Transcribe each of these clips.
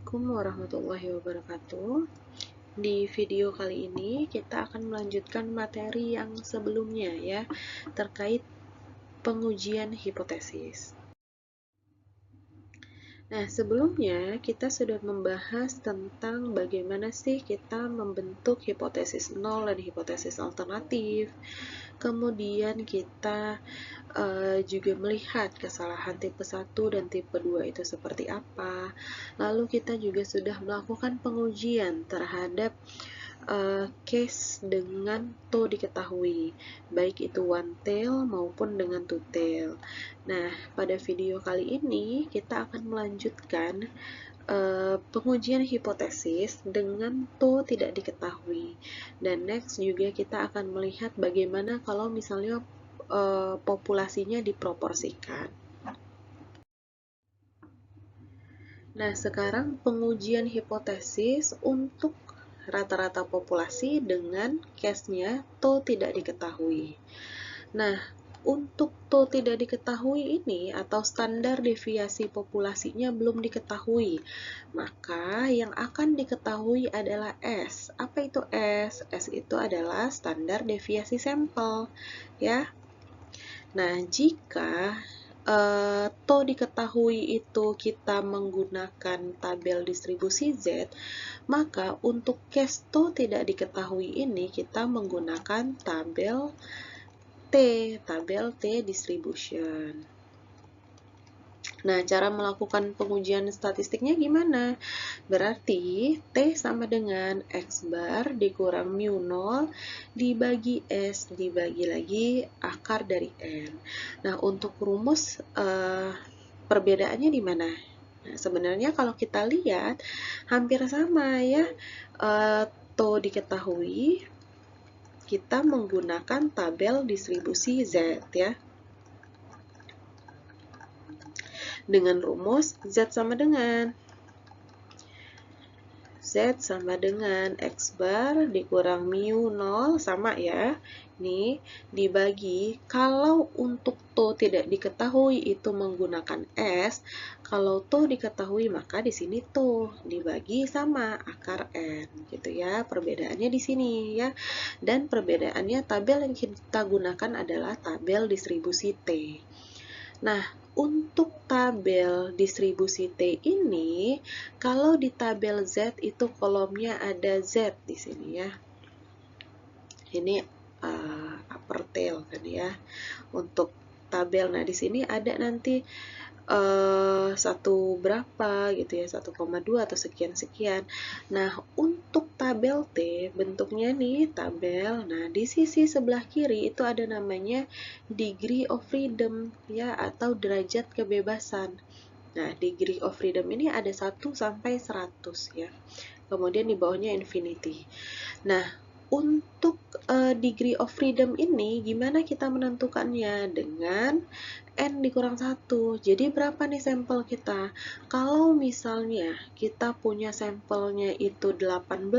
Assalamualaikum warahmatullahi wabarakatuh. Di video kali ini kita akan melanjutkan materi yang sebelumnya ya, terkait pengujian hipotesis. Nah, sebelumnya kita sudah membahas tentang bagaimana sih kita membentuk hipotesis nol dan hipotesis alternatif. Kemudian kita juga melihat kesalahan tipe 1 dan tipe 2 itu seperti apa. Lalu kita juga sudah melakukan pengujian terhadap case dengan to diketahui, baik itu one tail maupun dengan two tail. Nah, pada video kali ini kita akan melanjutkan pengujian hipotesis dengan to tidak diketahui. Dan next juga kita akan melihat bagaimana kalau misalnya populasinya diproporsikan. Nah, sekarang pengujian hipotesis untuk rata-rata populasi dengan case-nya to tidak diketahui. Nah, untuk to tidak diketahui ini atau standar deviasi populasinya belum diketahui, maka yang akan diketahui adalah S. Apa itu S? S itu adalah standar deviasi sampel, ya. Nah, jika to diketahui itu kita menggunakan tabel distribusi Z, maka untuk case to tidak diketahui ini kita menggunakan tabel T distribution. Nah, cara melakukan pengujian statistiknya gimana? Berarti T sama dengan X bar dikurang mu 0 dibagi S dibagi lagi akar dari N. Nah, untuk rumus perbedaannya di mana? Nah, sebenarnya kalau kita lihat hampir sama ya. To diketahui, kita menggunakan tabel distribusi Z ya. Dengan rumus Z sama dengan X bar dikurang mu 0 sama ya. Nih, dibagi kalau untuk to tidak diketahui itu menggunakan S, kalau to diketahui maka di sini to dibagi sama akar N gitu ya. Perbedaannya di sini ya. Dan perbedaannya tabel yang kita gunakan adalah tabel distribusi T. Nah, untuk tabel distribusi T ini, kalau di tabel Z itu kolomnya ada Z di sini ya. Ini upper tail kan ya. Untuk tabel, nah di sini ada nanti satu berapa gitu ya, 1,2 atau sekian-sekian. Nah, untuk tabel T, bentuknya nih tabel. Nah, di sisi sebelah kiri itu ada namanya degree of freedom ya, atau derajat kebebasan. Nah, degree of freedom ini ada 1 sampai 100 ya. Kemudian di bawahnya infinity. Nah, untuk degree of freedom ini gimana kita menentukannya? Dengan N dikurang 1. Jadi berapa nih sampel kita? Kalau misalnya kita punya sampelnya itu 18.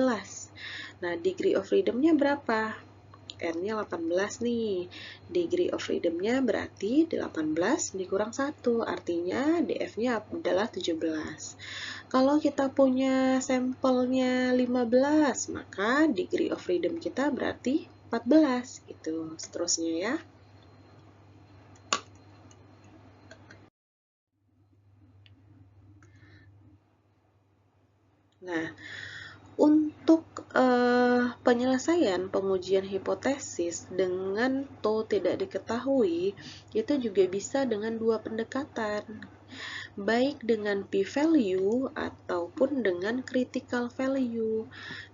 Nah, degree of freedom-nya berapa? N-nya 18 nih. Degree of freedom-nya berarti 18 dikurang 1. Artinya DF-nya adalah 17. Kalau kita punya sampelnya 15, maka degree of freedom kita berarti 14. Gitu. Seterusnya ya. Nah, untuk penyelesaian pengujian hipotesis dengan to tidak diketahui, itu juga bisa dengan dua pendekatan, baik dengan p-value ataupun dengan critical value.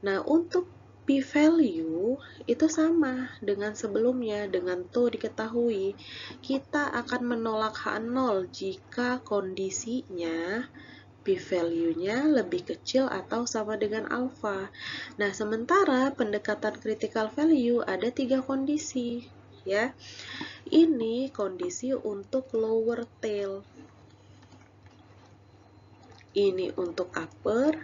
Nah, untuk p-value itu sama dengan sebelumnya, dengan to diketahui. Kita akan menolak H0 jika kondisinya p-value-nya lebih kecil atau sama dengan alfa. Nah, sementara pendekatan critical value ada 3 kondisi, ya. Ini kondisi untuk lower tail. Ini untuk upper,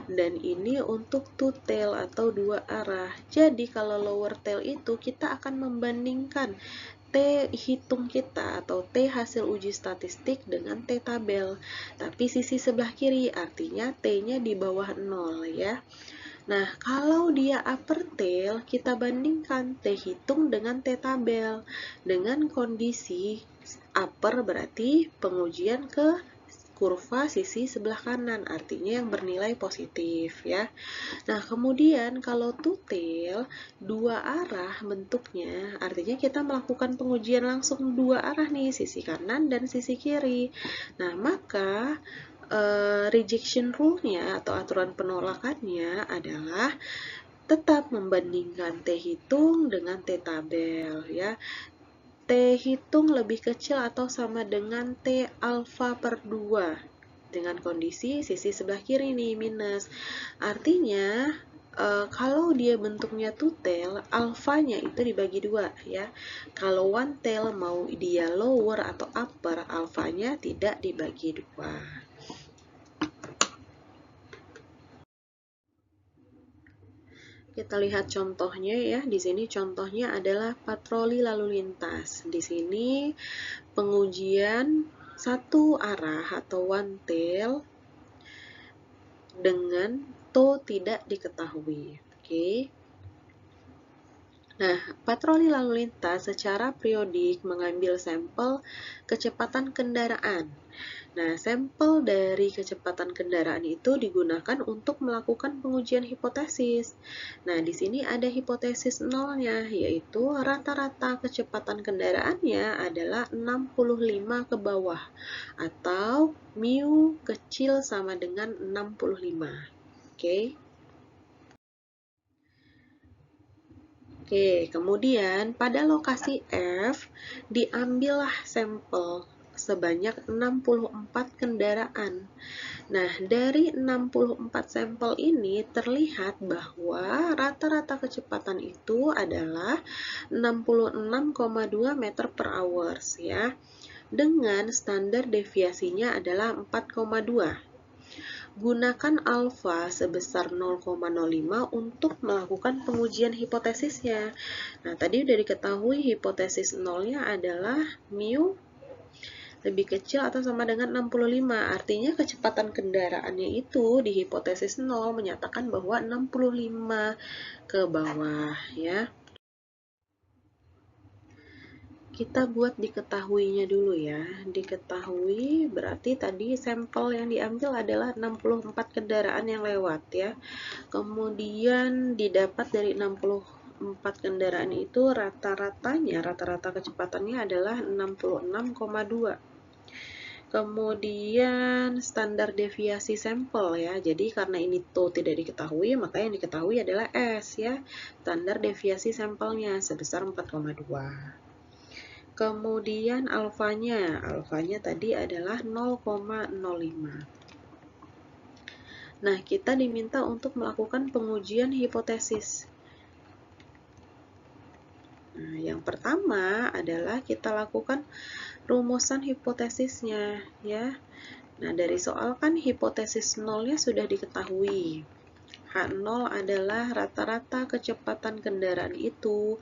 dan ini untuk two tail atau dua arah. Jadi, kalau lower tail itu kita akan membandingkan T hitung kita atau T hasil uji statistik dengan T tabel. Tapi sisi sebelah kiri artinya T-nya di bawah 0 ya. Nah, kalau dia upper tail, kita bandingkan T hitung dengan T tabel. Dengan kondisi upper berarti pengujian ke kurva sisi sebelah kanan, artinya yang bernilai positif ya. Nah, kemudian kalau two tail, dua arah bentuknya, artinya kita melakukan pengujian langsung dua arah nih, sisi kanan dan sisi kiri. Nah, maka rejection rule-nya atau aturan penolakannya adalah tetap membandingkan T hitung dengan T tabel ya. T hitung lebih kecil atau sama dengan T alfa per 2 dengan kondisi sisi sebelah kiri nih minus. Artinya kalau dia bentuknya two tail, alfanya itu dibagi 2 ya. Kalau one tail mau dia lower atau upper, alfanya tidak dibagi 2. Kita lihat contohnya ya. Di sini contohnya adalah patroli lalu lintas. Di sini pengujian satu arah atau one tail dengan tow tidak diketahui. Oke. Nah, patroli lalu lintas secara periodik mengambil sampel kecepatan kendaraan. Nah, sampel dari kecepatan kendaraan itu digunakan untuk melakukan pengujian hipotesis. Nah, di sini ada hipotesis nolnya, yaitu rata-rata kecepatan kendaraannya adalah 65 ke bawah, atau mu kecil sama dengan 65. Oke. Oke, kemudian pada lokasi F diambillah sampel sebanyak 64 kendaraan. Nah, dari 64 sampel ini terlihat bahwa rata-rata kecepatan itu adalah 66,2 meter per hours ya. Dengan standar deviasinya adalah 4,2. Gunakan alfa sebesar 0,05 untuk melakukan pengujian hipotesisnya. Nah, tadi udah diketahui hipotesis nolnya adalah mu lebih kecil atau sama dengan 65. Artinya kecepatan kendaraannya itu di hipotesis 0 menyatakan bahwa 65 ke bawah ya. Kita buat diketahuinya dulu ya. Diketahui berarti tadi sampel yang diambil adalah 64 kendaraan yang lewat ya. Kemudian didapat dari 64 kendaraan itu rata-ratanya, rata-rata kecepatannya adalah 66,2. Kemudian standar deviasi sampel ya. Jadi karena ini tuh tidak diketahui, maka yang diketahui adalah S ya. Standar deviasi sampelnya sebesar 4,2. Kemudian alfanya tadi adalah 0,05. Nah, kita diminta untuk melakukan pengujian hipotesis. Nah, yang pertama adalah kita lakukan rumusan hipotesisnya ya. Nah, dari soal kan hipotesis nolnya sudah diketahui. H0 adalah rata-rata kecepatan kendaraan itu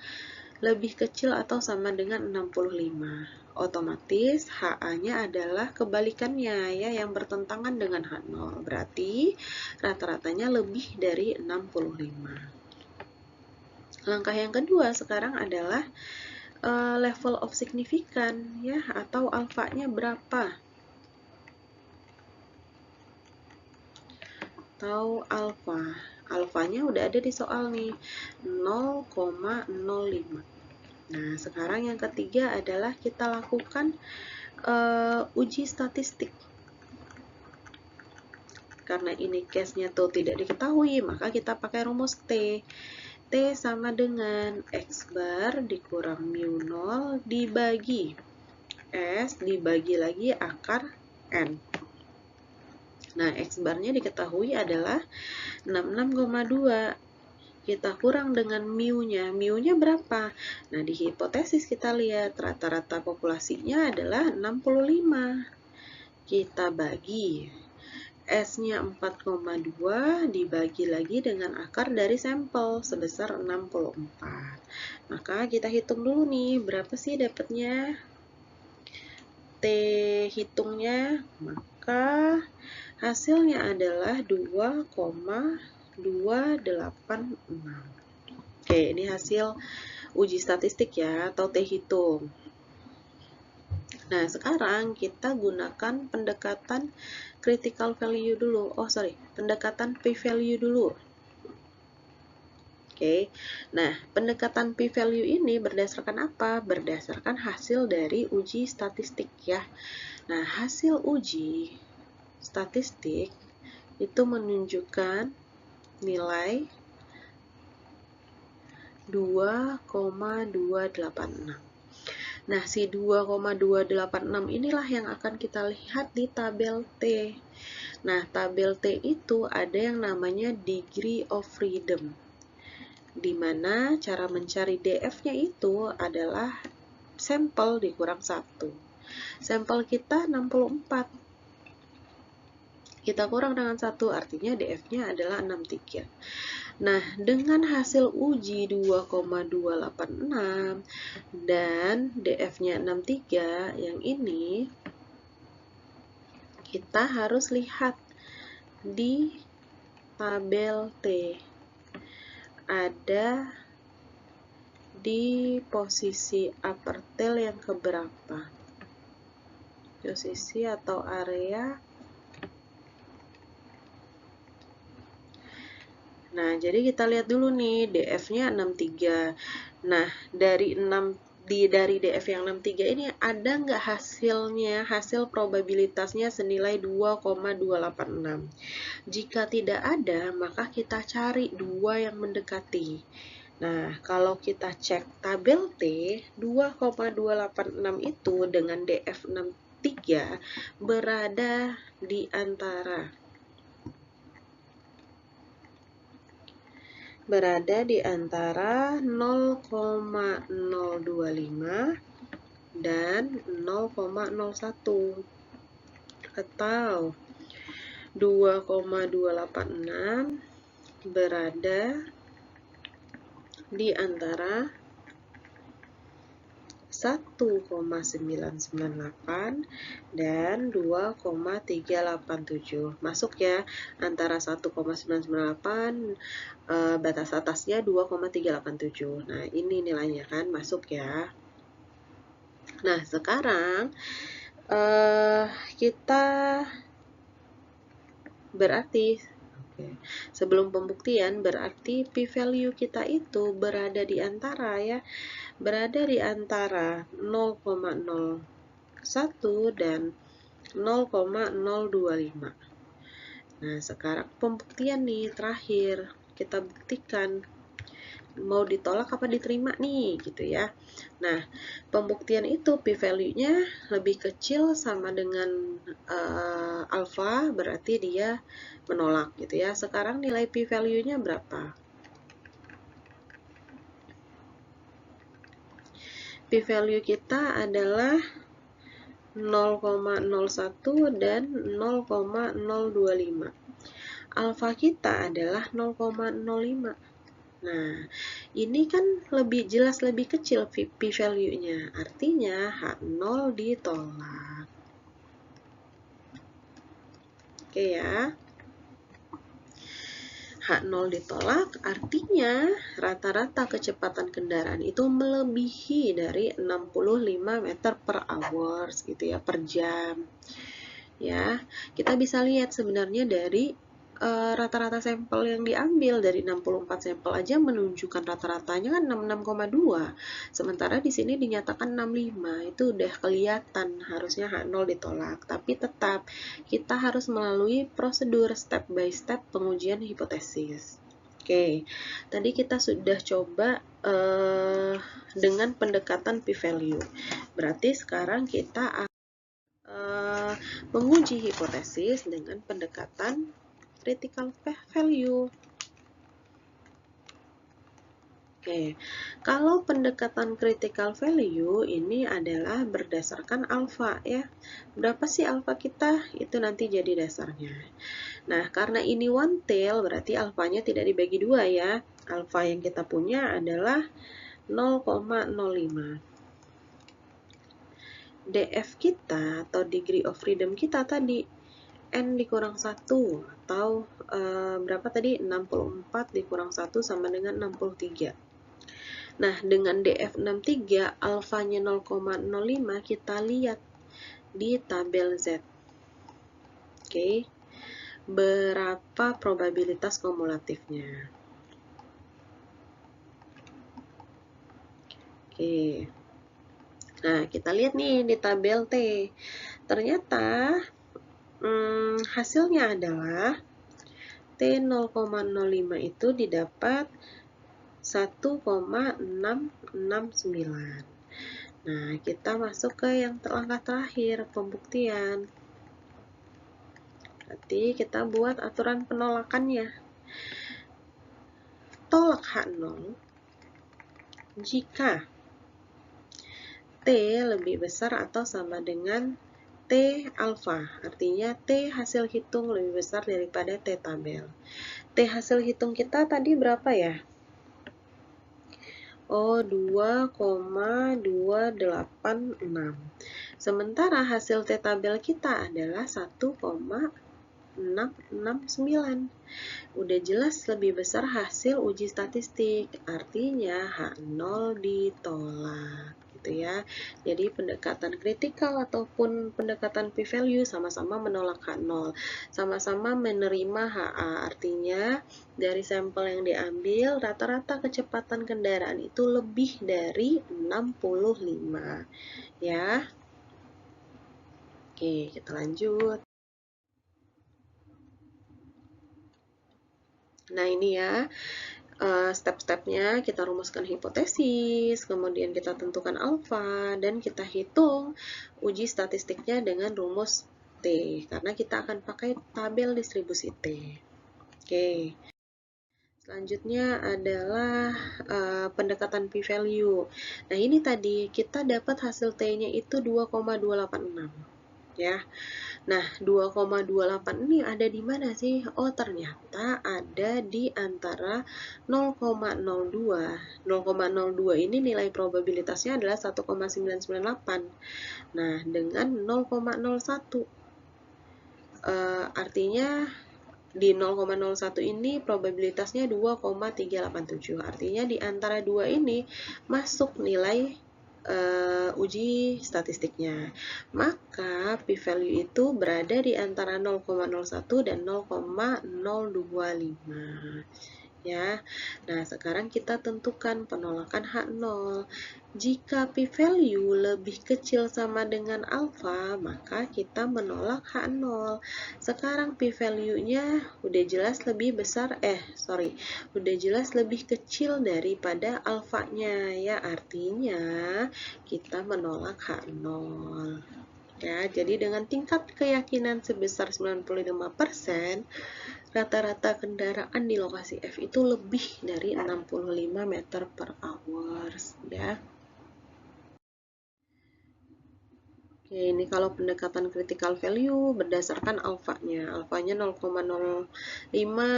lebih kecil atau sama dengan 65. Otomatis HA-nya adalah kebalikannya ya, yang bertentangan dengan H0. Berarti rata-ratanya lebih dari 65. Langkah yang kedua sekarang adalah level of significance ya, atau alfanya berapa? Atau alfa. Alfanya udah ada di soal nih, 0,05. Nah, sekarang yang ketiga adalah kita lakukan uji statistik. Karena ini case-nya tuh tidak diketahui, maka kita pakai rumus T. T sama dengan X bar dikurang mu 0 dibagi S dibagi lagi akar N. Nah, X barnya diketahui adalah 66,2. Kita kurang dengan mu-nya. Mu-nya berapa? Nah, di hipotesis kita lihat rata-rata populasinya adalah 65. Kita bagi S-nya 4,2 dibagi lagi dengan akar dari sampel sebesar 64. Maka kita hitung dulu nih, berapa sih dapatnya? T hitungnya, maka hasilnya adalah 2,286. Oke, ini hasil uji statistik ya, atau T hitung. Nah, sekarang kita gunakan pendekatan critical value dulu. Pendekatan p-value dulu. Oke. Nah, pendekatan p-value ini berdasarkan apa? Berdasarkan hasil dari uji statistik ya. Nah, hasil uji statistik itu menunjukkan nilai 2,286. Nah, si 2,286 inilah yang akan kita lihat di tabel T. Nah, tabel T itu ada yang namanya degree of freedom, di mana cara mencari DF-nya itu adalah sampel dikurang 1. Sampel kita 64. Kita kurang dengan 1, artinya DF-nya adalah 63. Nah, dengan hasil uji 2,286 dan DF-nya 63, yang ini kita harus lihat di tabel T. Ada di posisi upper tail yang keberapa? Posisi atau area. Nah, jadi kita lihat dulu nih, DF-nya 63. Nah, dari DF yang 63 ini ada nggak hasilnya, hasil probabilitasnya senilai 2,286. Jika tidak ada, maka kita cari 2 yang mendekati. Nah, kalau kita cek tabel T, 2,286 itu dengan DF 63 berada di antara 0,025 dan 0,01, atau 2,286 berada di antara 1,998 dan 2,387. Masuk ya, antara 1,998, batas atasnya 2,387. Nah, ini nilainya kan masuk ya. Nah, sekarang kita berarti sebelum pembuktian berarti p-value kita itu berada di antara 0,01 dan 0,025. Nah, sekarang pembuktian nih terakhir, kita buktikan mau ditolak apa diterima nih gitu ya. Nah, pembuktian itu p-value-nya lebih kecil sama dengan alpha, berarti dia menolak gitu ya. Sekarang nilai p-value-nya berapa? P-value kita adalah 0,01 dan 0,025. Alfa kita adalah 0,05. Nah, ini kan lebih jelas lebih kecil p-value-nya. Artinya H0 ditolak. Oke ya. H0 ditolak, artinya rata-rata kecepatan kendaraan itu melebihi dari 65 meter per hours gitu ya, per jam. Ya, kita bisa lihat sebenarnya dari rata-rata sampel yang diambil dari 64 sampel aja menunjukkan rata-ratanya kan 66,2. Sementara di sini dinyatakan 65. Itu udah kelihatan harusnya H0 ditolak. Tapi tetap kita harus melalui prosedur step by step pengujian hipotesis. Oke, tadi kita sudah coba dengan pendekatan p-value. Berarti sekarang kita menguji hipotesis dengan pendekatan critical value. Oke, kalau pendekatan critical value ini adalah berdasarkan alfa ya. Berapa sih alfa kita? Itu nanti jadi dasarnya. Nah, karena ini one tail berarti alfanya tidak dibagi dua ya. Alfa yang kita punya adalah 0,05. DF kita atau degree of freedom kita tadi N dikurang 1 atau berapa tadi? 64 dikurang 1 sama dengan 63. Nah, dengan DF63 alfanya 0,05 kita lihat di tabel Z. Oke. Berapa probabilitas kumulatifnya? Oke. Nah, kita lihat nih di tabel T. Ternyata hasilnya adalah T 0,05 itu didapat 1,669. Nah, kita masuk ke yang langkah terakhir, pembuktian. Berarti kita buat aturan penolakannya. Tolak H0 jika T lebih besar atau sama dengan T alfa. Artinya T hasil hitung lebih besar daripada T tabel. T hasil hitung kita tadi berapa ya? Oh, 2,286. Sementara hasil T tabel kita adalah 1,669. Udah jelas lebih besar hasil uji statistik. Artinya H0 ditolak. Gitu ya. Jadi pendekatan kritikal ataupun pendekatan p-value sama-sama menolak H0. Sama-sama menerima HA. Artinya dari sampel yang diambil, rata-rata kecepatan kendaraan itu lebih dari 65. Ya. Oke, kita lanjut. Nah, ini ya, step-stepnya kita rumuskan hipotesis, kemudian kita tentukan alfa, dan kita hitung uji statistiknya dengan rumus T, karena kita akan pakai tabel distribusi T. Oke. Selanjutnya adalah pendekatan p-value. Nah, ini tadi kita dapat hasil T-nya itu 2,286. Ya. Nah, 2,28 ini ada di mana sih? Oh, ternyata ada di antara 0,02. 0,02 ini nilai probabilitasnya adalah 1,998. Nah, dengan 0,01. Artinya di 0,01 ini probabilitasnya 2,387. Artinya di antara dua ini masuk nilai uji statistiknya. Maka p-value itu berada di antara 0,01 dan 0,025. Ya. Nah, sekarang kita tentukan penolakan H0. Jika p-value lebih kecil sama dengan alfa, maka kita menolak H0. Sekarang p-value-nya udah jelas lebih besar, udah jelas lebih kecil daripada alfanya, ya artinya kita menolak H0. Ya, jadi dengan tingkat keyakinan sebesar 95%, rata-rata kendaraan di lokasi F itu lebih dari 65 meter per hour, ya. Oke, ini kalau pendekatan critical value berdasarkan alfanya. Alfanya 0,05,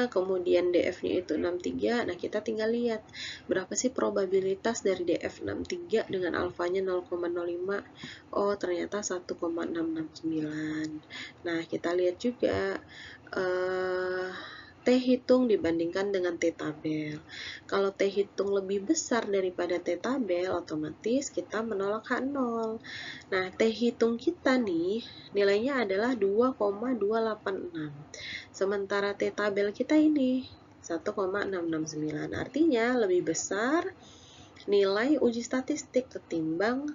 kemudian DF-nya itu 63. Nah, kita tinggal lihat berapa sih probabilitas dari DF 63 dengan alfanya 0,05. Oh, ternyata 1,669. Nah, kita lihat juga T hitung dibandingkan dengan T tabel. Kalau T hitung lebih besar daripada T tabel, otomatis kita menolak H0. Nah, T hitung kita nih, nilainya adalah 2,286. Sementara T tabel kita ini 1,669. Artinya lebih besar nilai uji statistik ketimbang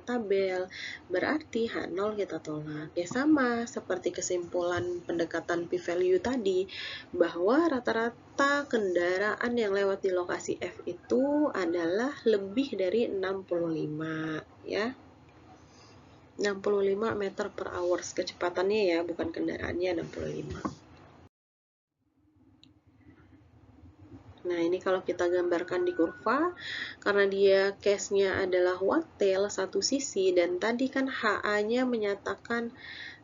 tabel. Berarti H0 kita tolak. Ya sama seperti kesimpulan pendekatan p-value tadi, bahwa rata-rata kendaraan yang lewat di lokasi F itu adalah lebih dari 65, ya. 65 meter per hour kecepatannya ya, bukan kendaraannya 65. Nah, ini kalau kita gambarkan di kurva, karena dia case-nya adalah one tail, satu sisi, dan tadi kan HA-nya menyatakan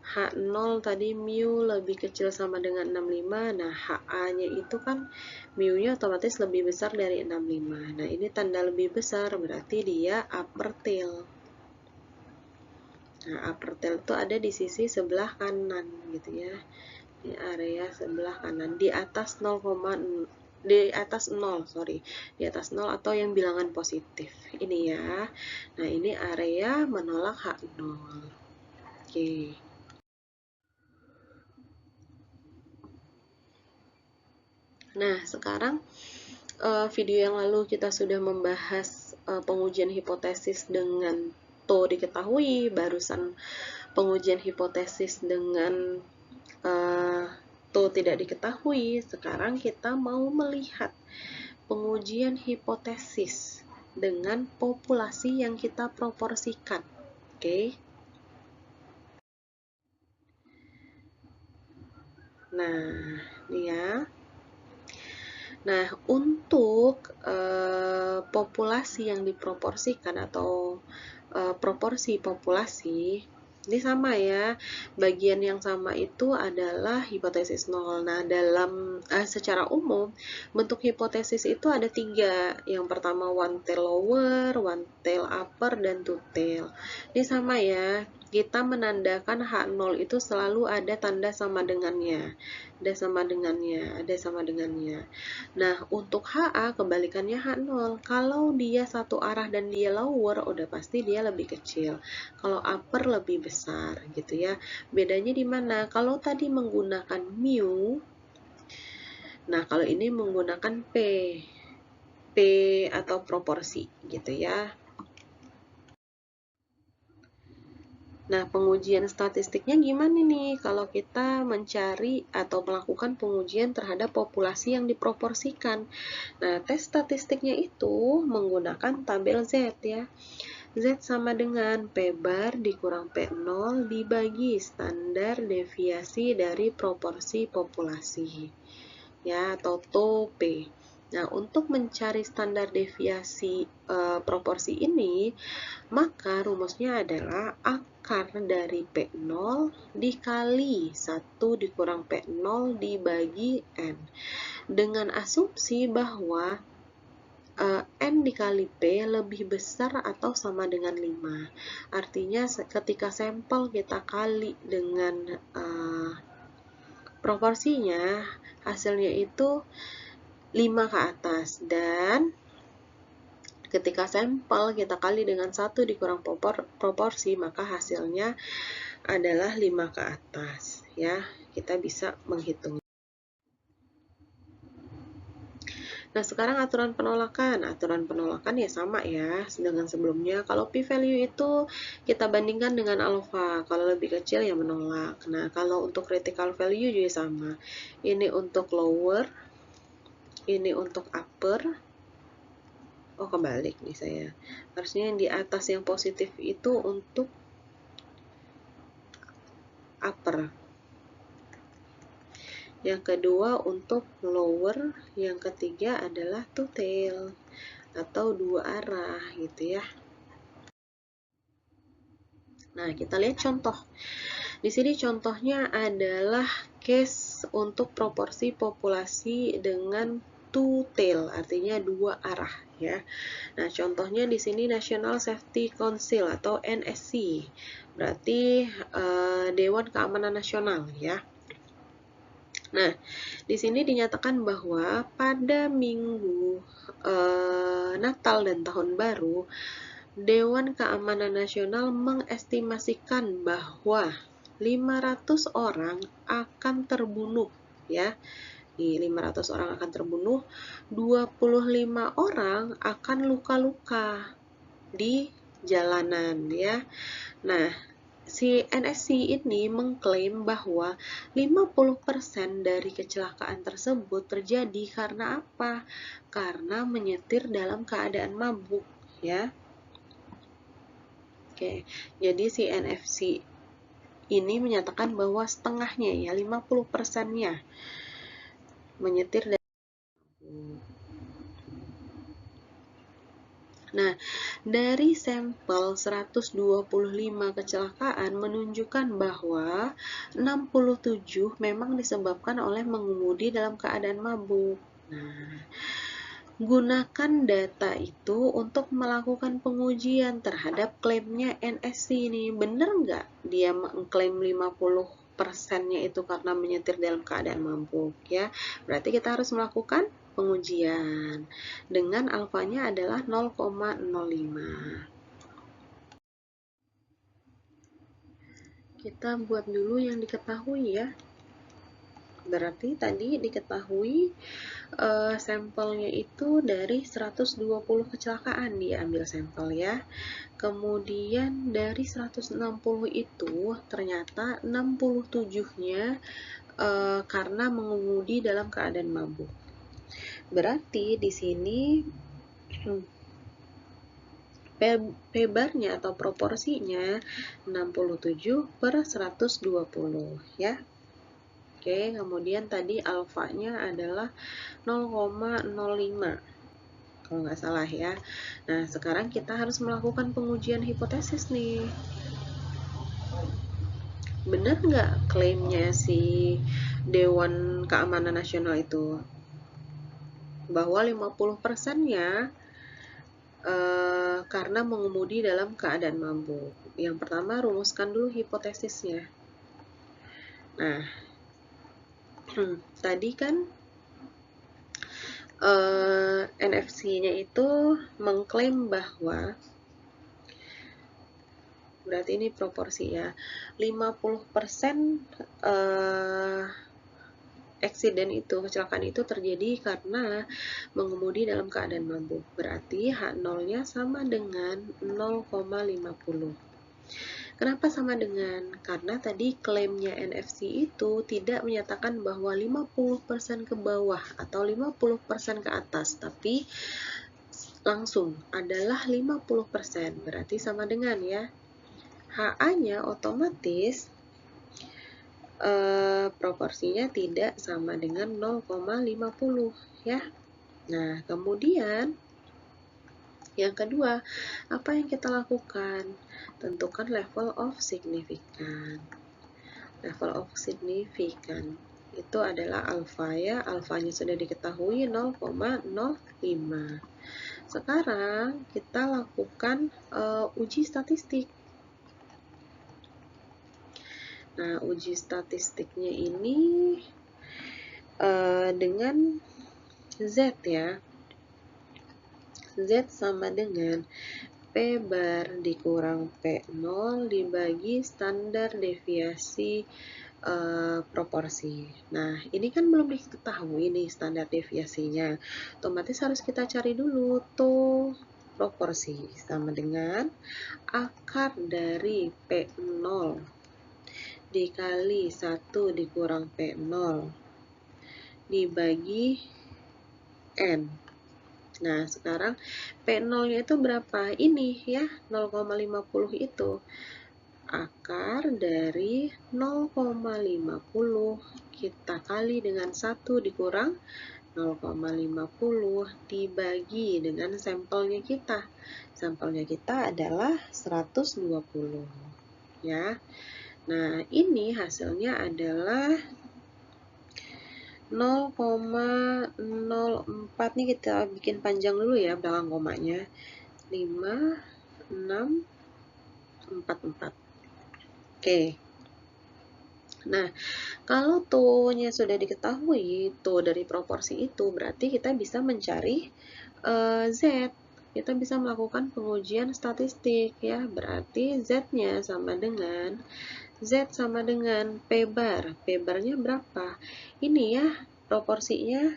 H0 tadi mu lebih kecil sama dengan 65, nah HA-nya itu kan mu-nya otomatis lebih besar dari 65. Nah, ini tanda lebih besar, berarti dia upper tail. Nah, upper tail itu ada di sisi sebelah kanan gitu ya. Ini area sebelah kanan di atas 0, di atas 0, sorry. Di atas 0 atau yang bilangan positif. Ini ya. Nah, ini area menolak H0. Oke. Nah, sekarang video yang lalu kita sudah membahas pengujian hipotesis dengan to diketahui, barusan pengujian hipotesis dengan to tidak diketahui. Sekarang kita mau melihat pengujian hipotesis dengan populasi yang kita proporsikan. Oke. Nah, ini ya. Nah, untuk populasi yang diproporsikan atau proporsi populasi, ini sama ya, bagian yang sama itu adalah hipotesis 0. Nah, dalam secara umum, bentuk hipotesis itu ada 3. Yang pertama one tail lower, one tail upper, dan two tail. Ini sama ya, kita menandakan H0 itu selalu ada tanda sama dengannya. Ada sama dengannya, ada sama dengannya. Nah, untuk HA kebalikannya H0. Kalau dia satu arah dan dia lower, udah pasti dia lebih kecil. Kalau upper lebih besar gitu ya. Bedanya di mana? Kalau tadi menggunakan mu, nah kalau ini menggunakan P atau proporsi gitu ya. Nah, pengujian statistiknya gimana nih kalau kita mencari atau melakukan pengujian terhadap populasi yang diproporsikan? Nah, tes statistiknya itu menggunakan tabel Z ya. Z sama dengan P bar dikurang P0 dibagi standar deviasi dari proporsi populasi. Ya, atau TOP. Nah, untuk mencari standar deviasi proporsi ini, maka rumusnya adalah akar dari P0 dikali 1 dikurang P0 dibagi N. Dengan asumsi bahwa N dikali P lebih besar atau sama dengan 5. Artinya ketika sampel kita kali dengan proporsinya, hasilnya itu 5 ke atas. Dan ketika sampel kita kali dengan 1 dikurang proporsi, maka hasilnya adalah 5 ke atas. Ya, kita bisa menghitung. Nah, sekarang aturan penolakan. Aturan penolakan ya sama ya dengan sebelumnya. Kalau p-value itu kita bandingkan dengan alfa. Kalau lebih kecil ya menolak. Nah, kalau untuk critical value juga sama. Ini untuk lower, ini untuk upper. Oh, kebalik nih saya. Harusnya yang di atas yang positif itu untuk upper. Yang kedua untuk lower, yang ketiga adalah two tail atau dua arah gitu ya. Nah, kita lihat contoh. Di sini contohnya adalah case untuk proporsi populasi dengan two tail, artinya dua arah ya. Nah, contohnya di sini National Safety Council atau NSC. Berarti Dewan Keamanan Nasional ya. Nah, di sini dinyatakan bahwa pada minggu Natal dan Tahun Baru, Dewan Keamanan Nasional mengestimasikan bahwa 500 orang akan terbunuh ya. Di 500 orang akan terbunuh, 25 orang akan luka-luka di jalanan ya. Nah, si NSC ini mengklaim bahwa 50% dari kecelakaan tersebut terjadi karena apa? Karena menyetir dalam keadaan mabuk ya. Oke, jadi si NFC ini menyatakan bahwa setengahnya ya, 50%-nya menyetir dan Nah, dari sampel 125 kecelakaan menunjukkan bahwa 67 memang disebabkan oleh mengemudi dalam keadaan mabuk. Nah, gunakan data itu untuk melakukan pengujian terhadap klaimnya NSC ini. Bener nggak dia mengklaim 50%-nya itu karena menyetir dalam keadaan mabuk ya? Berarti kita harus melakukan pengujian dengan alfanya adalah 0,05. Kita buat dulu yang diketahui ya. Berarti tadi diketahui sampelnya itu dari 120 kecelakaan diambil sampel ya. Kemudian dari 160 itu ternyata 67-nya karena mengemudi dalam keadaan mabuk. Berarti di sini P-barnya atau proporsinya 67/120 ya. Oke, kemudian tadi alfanya adalah 0,05 kalau nggak salah ya. Nah, sekarang kita harus melakukan pengujian hipotesis nih. Benar nggak klaimnya si Dewan Keamanan Nasional itu? Bahwa 50%-nya karena mengemudi dalam keadaan mabuk. Yang pertama, rumuskan dulu hipotesisnya. Nah, tadi kan NFC-nya itu mengklaim bahwa, berarti ini proporsi ya, 50% eksiden itu, kecelakaan itu terjadi karena mengemudi dalam keadaan mabuk. Berarti H0-nya sama dengan 0,50. Kenapa sama dengan? Karena tadi klaimnya NFC itu tidak menyatakan bahwa 50% ke bawah atau 50% ke atas, tapi langsung adalah 50%. Berarti sama dengan ya. HA-nya otomatis proporsinya tidak sama dengan 0,50 ya. Nah, kemudian yang kedua, apa yang kita lakukan? Tentukan level of significant. Level of significant itu adalah alfa ya. Alfanya sudah diketahui 0,05. Sekarang kita lakukan uji statistik. Nah, uji statistiknya ini dengan Z ya. Z sama dengan P bar dikurang P0 dibagi standar deviasi proporsi. Nah, ini kan belum diketahui nih standar deviasinya. Otomatis harus kita cari dulu tuh proporsi sama dengan akar dari P0 dikali 1 dikurang P0 dibagi N. Nah, sekarang P0-nya itu berapa? Ini ya, 0,50 itu. Akar dari 0,50 kita kali dengan 1 dikurang 0,50 dibagi dengan sampelnya kita. Sampelnya kita adalah 120. Ya. Nah, ini hasilnya adalah 0,04 nih, kita bikin panjang dulu ya belakang komanya. 5, 6, 4, 4. Oke. Nah, kalau tuh-nya sudah diketahui, tuh dari proporsi itu, berarti kita bisa mencari Z. Kita bisa melakukan pengujian statistik ya. Berarti Z-nya sama dengan P bar. P barnya berapa? Ini ya, proporsinya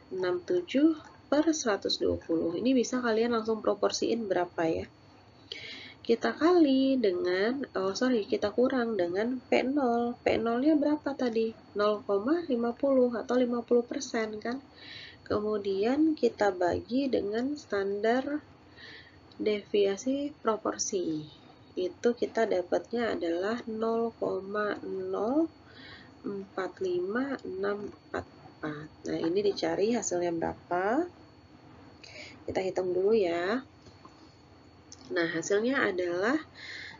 67/120. Ini bisa kalian langsung proporsiin berapa ya. Kita kali dengan, kita kurang dengan P0. P0-nya berapa tadi? 0,50 atau 50% kan? Kemudian kita bagi dengan standar deviasi proporsi. Itu kita dapatnya adalah 0,045644. Nah, ini dicari hasilnya berapa. Kita hitung dulu ya. Nah, hasilnya adalah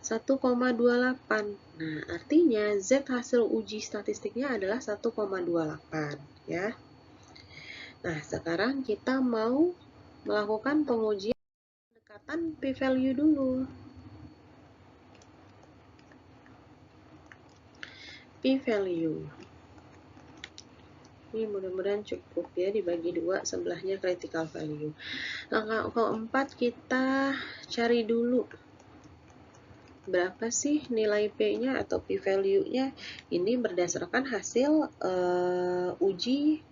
1,28. Nah, artinya Z hasil uji statistiknya adalah 1,28 ya. Nah, sekarang kita mau melakukan pengujian pendekatan p-value dulu. P-value. Ini mudah-mudahan cukup ya, dibagi 2, sebelahnya critical value. Langkah keempat, kita cari dulu berapa sih nilai P-nya atau P-value-nya. Ini berdasarkan hasil uji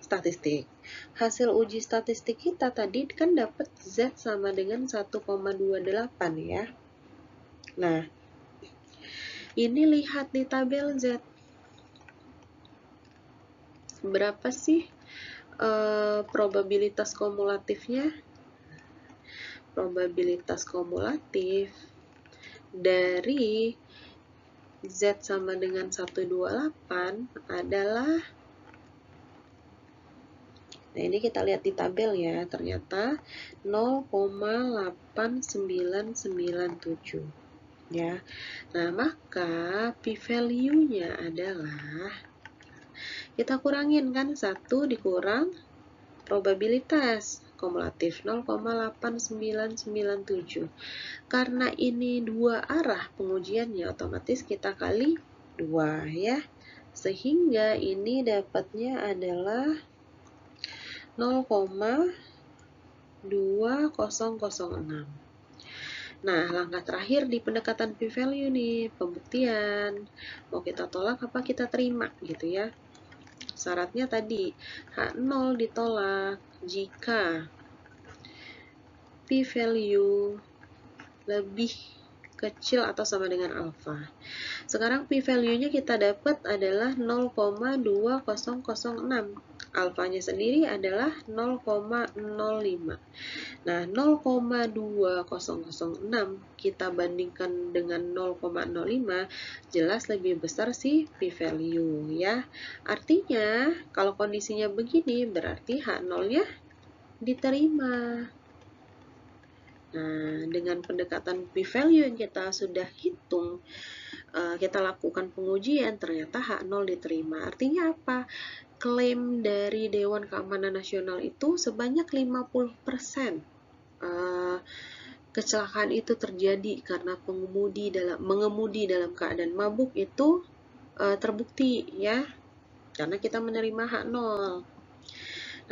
statistik. Hasil uji statistik kita tadi kan dapat Z sama dengan 1,28 ya. Nah, ini lihat di tabel Z. Berapa sih probabilitas kumulatifnya? Probabilitas kumulatif dari Z sama dengan 128 adalah, nah ini kita lihat di tabel ya, ternyata 0,8997 ya. Nah, maka p-value-nya adalah, kita kurangin kan, 1 dikurang probabilitas kumulatif 0,8997. Karena ini dua arah pengujiannya, otomatis kita kali 2 ya. Sehingga ini dapatnya adalah 0,2006. Nah, langkah terakhir di pendekatan p-value nih, pembuktian. Mau kita tolak apa kita terima gitu ya. Syaratnya tadi, H0 ditolak jika p-value lebih kecil atau sama dengan alfa. Sekarang p-value-nya kita dapat adalah 0,2006. Alfanya sendiri adalah 0,05. Nah, 0,2006 kita bandingkan dengan 0,05, jelas lebih besar si p-value ya. Artinya, kalau kondisinya begini, berarti H0-nya diterima. Nah, dengan pendekatan p-value yang kita sudah hitung, kita lakukan pengujian, ternyata H0 diterima. Artinya apa? Klaim dari Dewan Keamanan Nasional itu sebanyak 50% kecelakaan itu terjadi karena mengemudi dalam keadaan mabuk itu terbukti ya, karena kita menerima H0.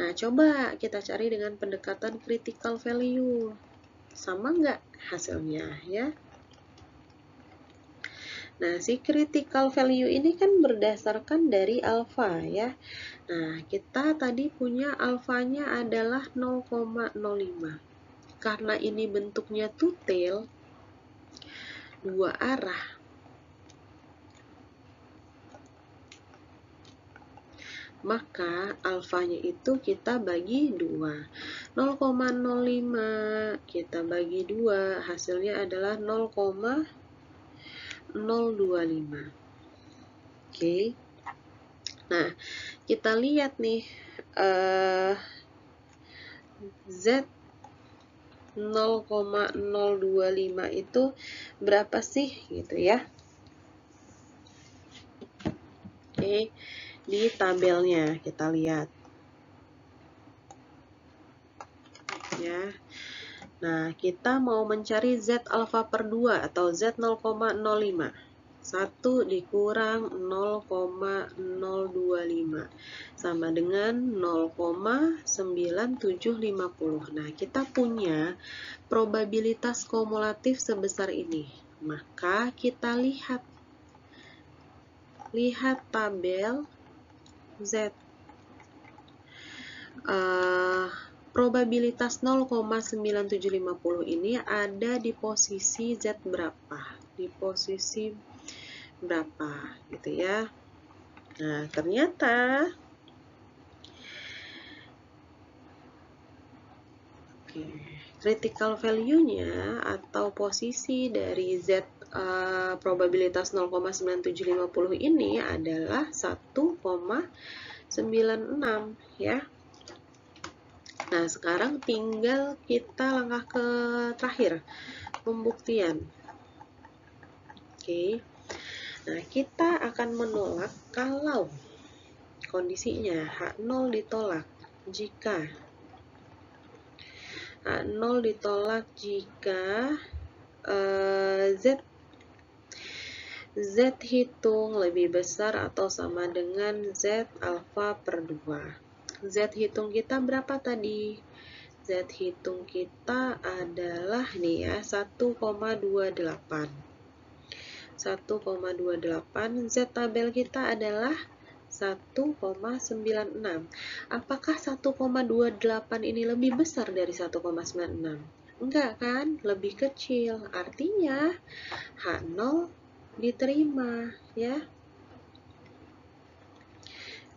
Nah, coba kita cari dengan pendekatan critical value. Sama nggak hasilnya ya? Nah, si critical value ini kan berdasarkan dari alfa ya. Nah, kita tadi punya alfanya adalah 0,05. Karena ini bentuknya two-tail, dua arah, maka alfanya itu kita bagi 2. 0,05 kita bagi 2, hasilnya adalah 0,025. Oke. Nah, kita lihat nih Z 0,025 itu berapa sih gitu ya. Oke, di tabelnya kita lihat ya. Nah, kita mau mencari Z alfa per 2 atau Z 0,05. 1 dikurang 0,025 sama dengan 0,9750. Nah, kita punya probabilitas kumulatif sebesar ini. Maka kita lihat tabel Z. Probabilitas 0,9750 ini ada di posisi Z berapa? Di posisi berapa gitu ya. Nah, ternyata critical value-nya atau posisi dari Z probabilitas 0,9750 ini adalah 1,96 ya. Nah, sekarang tinggal kita langkah ke terakhir, pembuktian. Oke. Nah, kita akan menolak kalau kondisinya H0 ditolak jika H0 ditolak jika Z hitung lebih besar atau sama dengan Z alfa per 2. Z hitung kita berapa tadi? Z hitung kita adalah nih ya, 1,28. 1,28. Z tabel kita adalah 1,96. Apakah 1,28 ini lebih besar dari 1,96? Enggak kan? Lebih kecil. Artinya H0 diterima ya.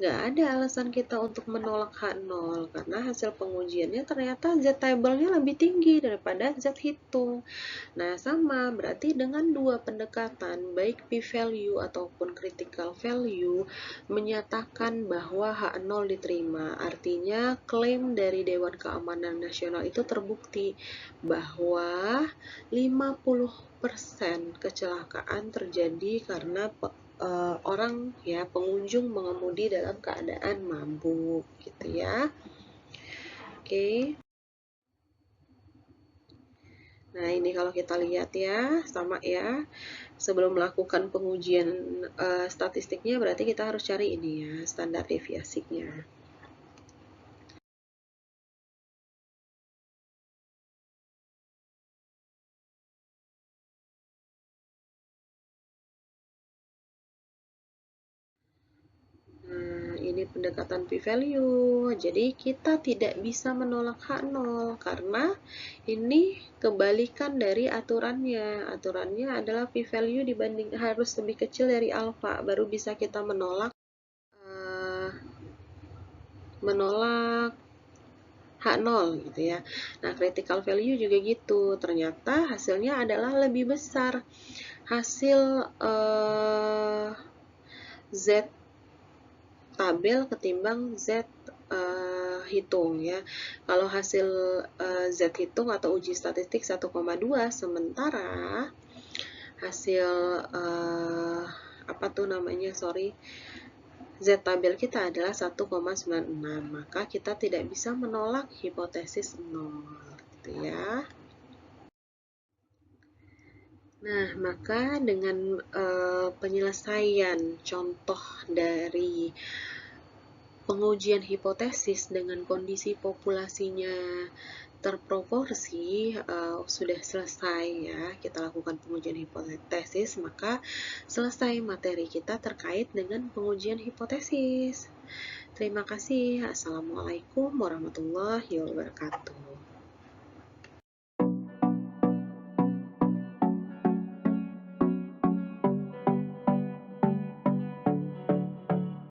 Nggak ada alasan kita untuk menolak H0 karena hasil pengujiannya ternyata Z table-nya lebih tinggi daripada Z hitung. Nah, sama berarti dengan dua pendekatan baik p-value ataupun critical value menyatakan bahwa H0 diterima. Artinya klaim dari Dewan Keamanan Nasional itu terbukti bahwa 50% kecelakaan terjadi karena orang ya pengunjung mengemudi dalam keadaan mabuk gitu ya. Oke. Nah, ini kalau kita lihat ya, sama ya. Sebelum melakukan pengujian statistiknya berarti kita harus cari ini ya, standar deviasinya. Ini pendekatan p-value. Jadi kita tidak bisa menolak H0 karena ini kebalikan dari aturannya. Aturannya adalah p-value dibanding harus lebih kecil dari alfa baru bisa kita menolak H0 gitu ya. Nah, critical value juga gitu. Ternyata hasilnya adalah lebih besar. Hasil Z tabel ketimbang Z hitung ya. Kalau hasil Z hitung atau uji statistik 1,2 sementara hasil apa tuh namanya, Z tabel kita adalah 1,96. Maka kita tidak bisa menolak hipotesis 0 gitu ya. Nah, maka dengan penyelesaian contoh dari pengujian hipotesis dengan kondisi populasinya terproporsi sudah selesai ya, kita lakukan pengujian hipotesis, maka selesai materi kita terkait dengan pengujian hipotesis. Terima kasih. Assalamualaikum warahmatullahi wabarakatuh.